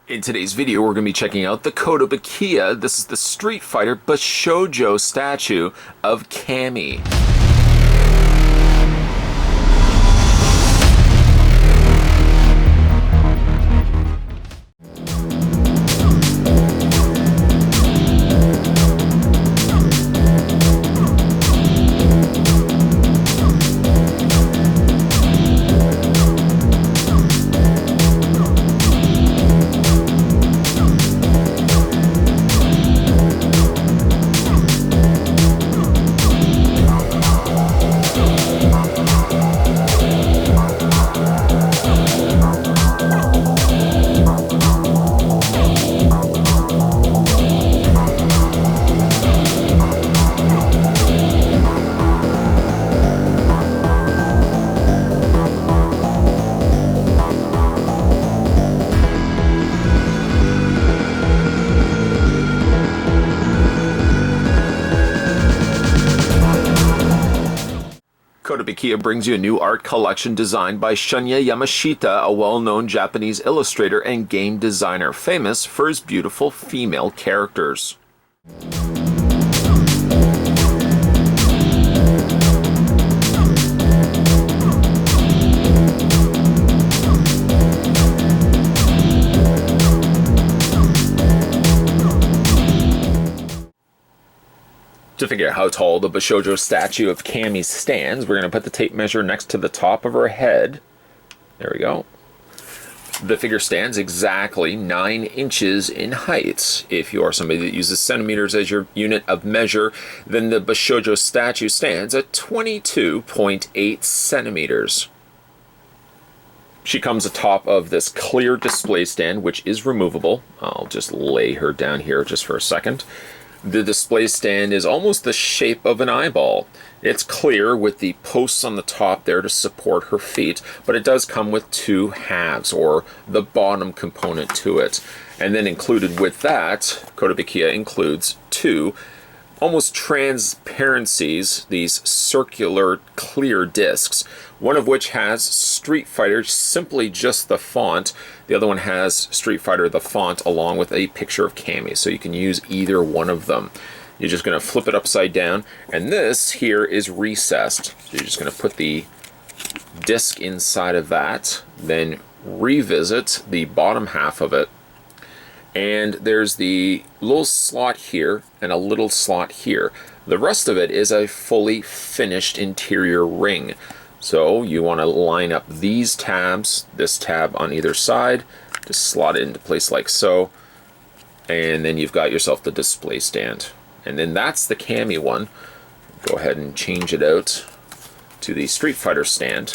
In today's video, we're going to be checking out the Kotobukiya. This is the Street Fighter Bishoujo statue of Cammy. Kotobukiya brings you a new art collection designed by Shunya Yamashita, a well-known Japanese illustrator and game designer, famous for his beautiful female characters. To figure out how tall the Bishoujo statue of Cammy stands, we're going to put the tape measure next to the top of her head. There we go. The figure stands exactly 9 inches in height. If you are somebody that uses centimeters as your unit of measure, then the Bishoujo statue stands at 22.8 centimeters. She comes atop of this clear display stand, which is removable. I'll just lay her down here just for a second. The display stand is almost the shape of an eyeball. It's clear with the posts on the top there to support her feet, but it does come with 2 halves, or the bottom component to it. And then included with that, Kotobukiya includes 2 almost transparencies, these circular clear discs, one of which has Street Fighter, simply just the font. The other one has Street Fighter, the font, along with a picture of Cammy, so you can use either one of them. You're just going to flip it upside down, and this here is recessed. So you're just going to put the disc inside of that, then revisit the bottom half of it. And there's the little slot here and a little slot here. The rest of it is a fully finished interior ring. So you want to line up these tabs, this tab on either side, just slot it into place like so. And then you've got yourself the display stand. And then that's the Cammy one. Go ahead and change it out to the Street Fighter stand,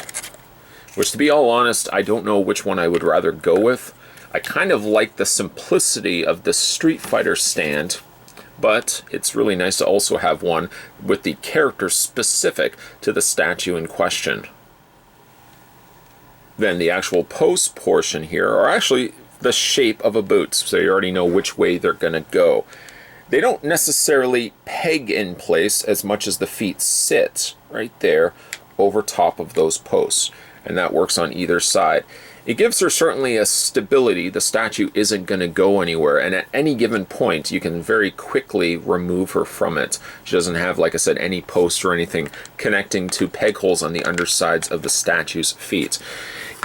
which, to be all honest, I don't know which one I would rather go with. I kind of like the simplicity of the Street Fighter stand, but it's really nice to also have one with the character specific to the statue in question. Then the actual post portion here are actually the shape of a boot, so you already know which way they're going to go. They don't necessarily peg in place as much as the feet sit right there over top of those posts, and that works on either side. It gives her certainly a stability. The statue isn't going to go anywhere, and at any given point you can very quickly remove her from it. She doesn't have, like I said, any posts or anything connecting to peg holes on the undersides of the statue's feet.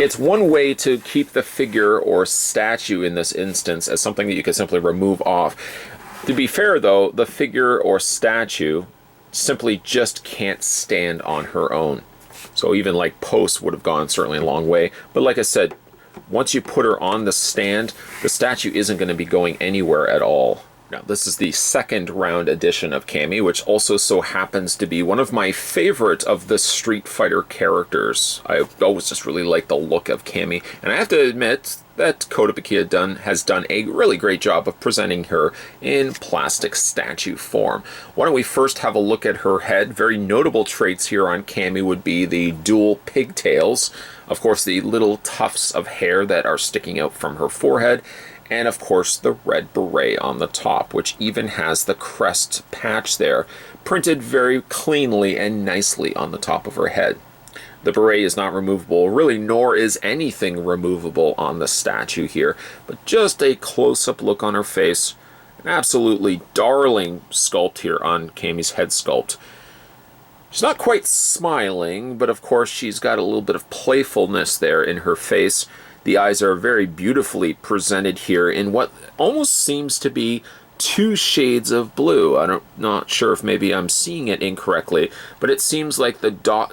It's one way to keep the figure or statue in this instance as something that you can simply remove off. To be fair though, the figure or statue simply just can't stand on her own. So even like posts would have gone certainly a long way. But like I said, once you put her on the stand, the statue isn't going to be going anywhere at all. Now, this is the second round edition of Cammy, which also so happens to be one of my favorite of the Street Fighter characters. I've always just really liked the look of Cammy, and I have to admit that Kotobukiya has done a really great job of presenting her in plastic statue form. Why don't we first have a look at her head? Very notable traits here on Cammy would be the dual pigtails, of course the little tufts of hair that are sticking out from her forehead, and of course the red beret on the top, which even has the crest patch there, printed very cleanly and nicely on the top of her head. The beret is not removable, really, nor is anything removable on the statue here. But just a close-up look on her face. An absolutely darling sculpt here on Cammy's head sculpt. She's not quite smiling, but of course she's got a little bit of playfulness there in her face. The eyes are very beautifully presented here in what almost seems to be 2 shades of blue. I'm not sure if maybe I'm seeing it incorrectly, but it seems like the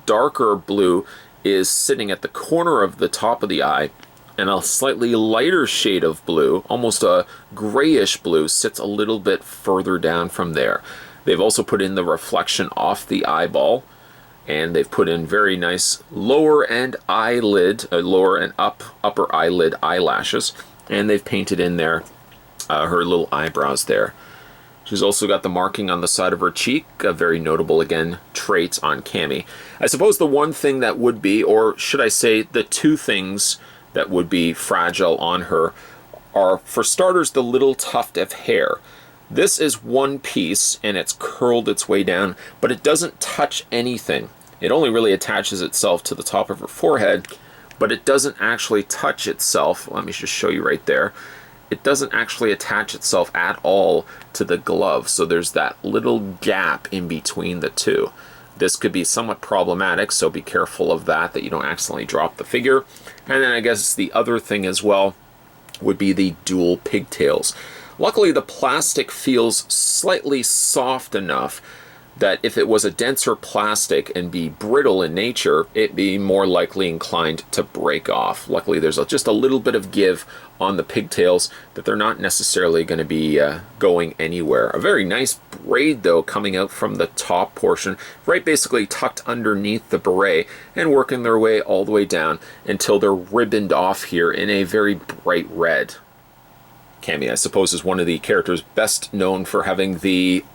darker blue is sitting at the corner of the top of the eye, and a slightly lighter shade of blue, almost a grayish blue, sits a little bit further down from there. They've also put in the reflection off the eyeball, and they've put in very nice lower and upper eyelid eyelashes, and they've painted in there her little eyebrows there. She's also got the marking on the side of her cheek, a very notable, again, trait on Cammy. I suppose the one thing that would be, or should I say the 2 things that would be fragile on her are, for starters, the little tuft of hair. This is one piece, and it's curled its way down, but it doesn't touch anything. It only really attaches itself to the top of her forehead, but it doesn't actually touch itself. Let me just show you right there. It doesn't actually attach itself at all to the glove, so there's that little gap in between the 2. This could be somewhat problematic, so be careful of that you don't accidentally drop the figure. And then I guess the other thing as well would be the dual pigtails. Luckily, the plastic feels slightly soft enough that if it was a denser plastic and be brittle in nature, it'd be more likely inclined to break off. Luckily, there's just a little bit of give on the pigtails that they're not necessarily going to be going anywhere. A very nice braid, though, coming out from the top portion, right basically tucked underneath the beret, and working their way all the way down until they're ribboned off here in a very bright red. Cammy, I suppose, is one of the characters best known for having the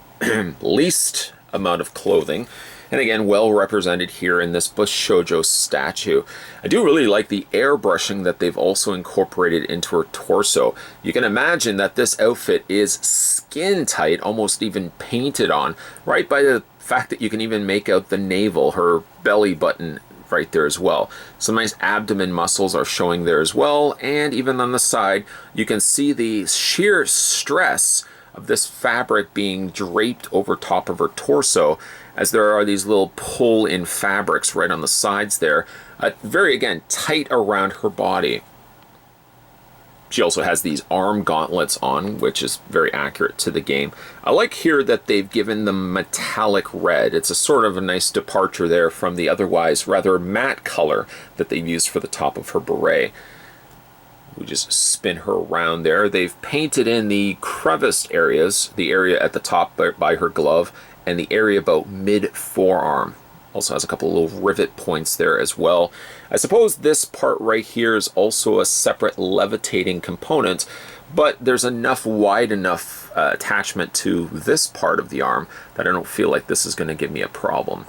least amount of clothing, and again, well represented here in this Bishoujo statue. I do really like the airbrushing that they've also incorporated into her torso. You can imagine that this outfit is skin tight, almost even painted on, right by the fact that you can even make out the navel, her belly button right there as well. Some nice abdomen muscles are showing there as well, and even on the side, you can see the sheer stress of this fabric being draped over top of her torso, as there are these little pull-in fabrics right on the sides there, very, again, tight around her body. She also has these arm gauntlets on, which is very accurate to the game. I like here that they've given them metallic red. It's a sort of a nice departure there from the otherwise rather matte color that they've used for the top of her beret. We just spin her around there. They've painted in the creviced areas, the area at the top by her glove, and the area about mid-forearm. Also has a couple of little rivet points there as well. I suppose this part right here is also a separate levitating component, but there's wide enough attachment to this part of the arm that I don't feel like this is going to give me a problem.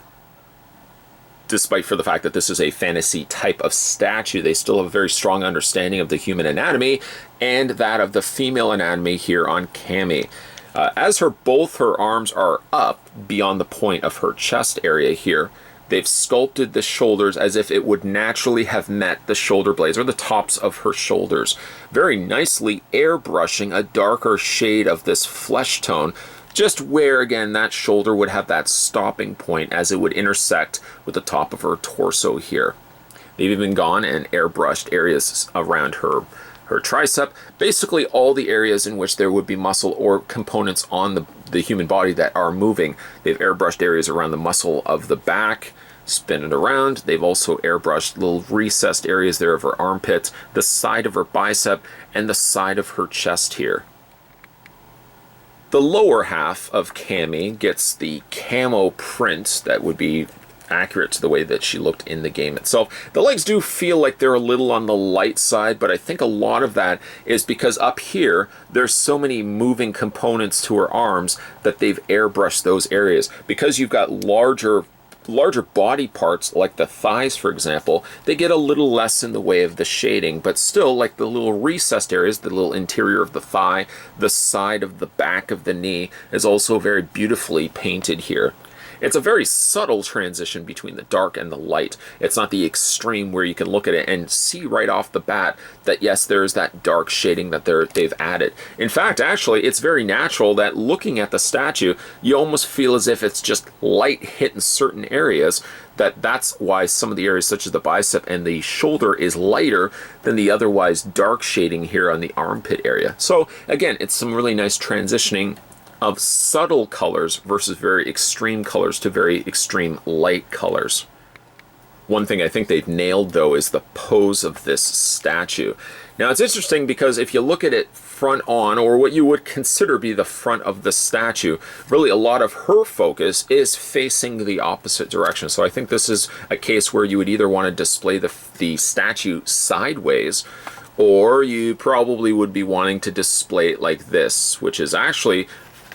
Despite for the fact that this is a fantasy type of statue, they still have a very strong understanding of the human anatomy and that of the female anatomy here on Cammy. As both her arms are up beyond the point of her chest area here, they've sculpted the shoulders as if it would naturally have met the shoulder blades or the tops of her shoulders, very nicely airbrushing a darker shade of this flesh tone, just where, again, that shoulder would have that stopping point as it would intersect with the top of her torso here. They've even gone and airbrushed areas around her tricep, basically all the areas in which there would be muscle or components on the human body that are moving. They've airbrushed areas around the muscle of the back, spin it around. They've also airbrushed little recessed areas there of her armpit, the side of her bicep, and the side of her chest here. The lower half of Cammy gets the camo print that would be accurate to the way that she looked in the game itself. The legs do feel like they're a little on the light side, but I think a lot of that is because up here there's so many moving components to her arms that they've airbrushed those areas. Because you've got larger body parts like the thighs, for example, they get a little less in the way of the shading, but still, like the little recessed areas, the little interior of the thigh, the side of the back of the knee is also very beautifully painted here. It's a very subtle transition between the dark and the light. It's not the extreme where you can look at it and see right off the bat that yes, there's that dark shading that they've added. In fact, actually, it's very natural that looking at the statue, you almost feel as if it's just light hit in certain areas. That's why some of the areas such as the bicep and the shoulder is lighter than the otherwise dark shading here on the armpit area. So again, it's some really nice transitioning of subtle colors versus very extreme colors to very extreme light colors. One thing I think they've nailed, though, is the pose of this statue. Now, it's interesting because if you look at it front on, or what you would consider be the front of the statue, really a lot of her focus is facing the opposite direction. So I think this is a case where you would either want to display the statue sideways, or you probably would be wanting to display it like this, which is actually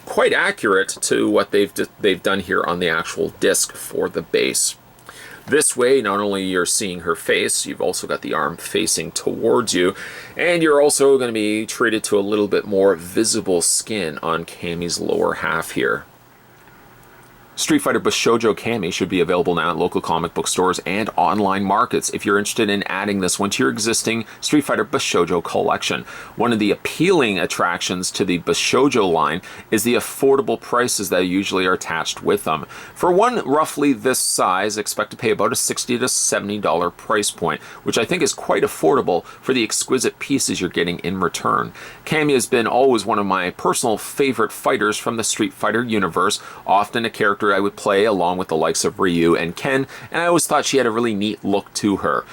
quite accurate to what they've done here on the actual disc for the base. This way, not only you're seeing her face, you've also got the arm facing towards you, and you're also going to be treated to a little bit more visible skin on Cammy's lower half here. Street Fighter Bishoujo Cammy should be available now at local comic book stores and online markets if you're interested in adding this one to your existing Street Fighter Bishoujo collection. One of the appealing attractions to the Bishoujo line is the affordable prices that usually are attached with them. For one roughly this size, expect to pay about a $60 to $70 price point, which I think is quite affordable for the exquisite pieces you're getting in return. Cammy has been always one of my personal favorite fighters from the Street Fighter universe, often a character I would play along with the likes of Ryu and Ken, and I always thought she had a really neat look to her.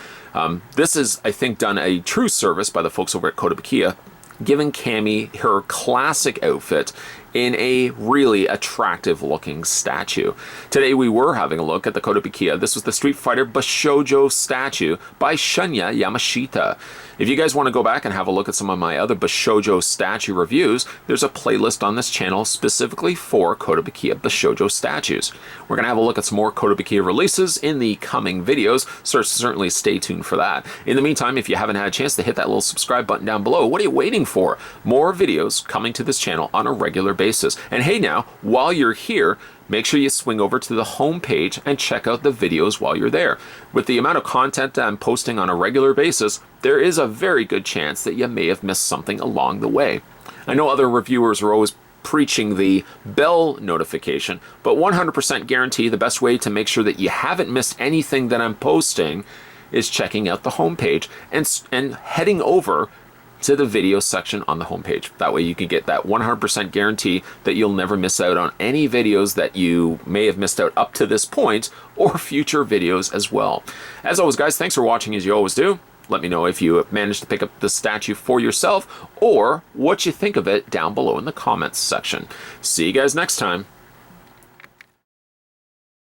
This is, I think, done a true service by the folks over at Kotobukiya, giving Cammy her classic outfit in a really attractive looking statue. Today we were having a look at the Kotobukiya. This was the Street Fighter Bishoujo statue by Shunya Yamashita. If you guys want to go back and have a look at some of my other Bishoujo statue reviews, there's a playlist on this channel specifically for Kotobukiya Bishoujo statues. We're going to have a look at some more Kotobukiya releases in the coming videos, so certainly stay tuned for that. In the meantime, if you haven't had a chance to hit that little subscribe button down below, what are you waiting for? More videos coming to this channel on a regular basis. And hey now, while you're here, make sure you swing over to the home page and check out the videos while you're there. With the amount of content that I'm posting on a regular basis, there is a very good chance that you may have missed something along the way. I know other reviewers are always preaching the bell notification, but 100% guarantee the best way to make sure that you haven't missed anything that I'm posting is checking out the homepage and heading over to the video section on the homepage. That way you can get that 100% guarantee that you'll never miss out on any videos that you may have missed out up to this point, or future videos as well. As always, guys, thanks for watching as you always do. Let me know if you managed to pick up the statue for yourself, or what you think of it down below in the comments section. See you guys next time.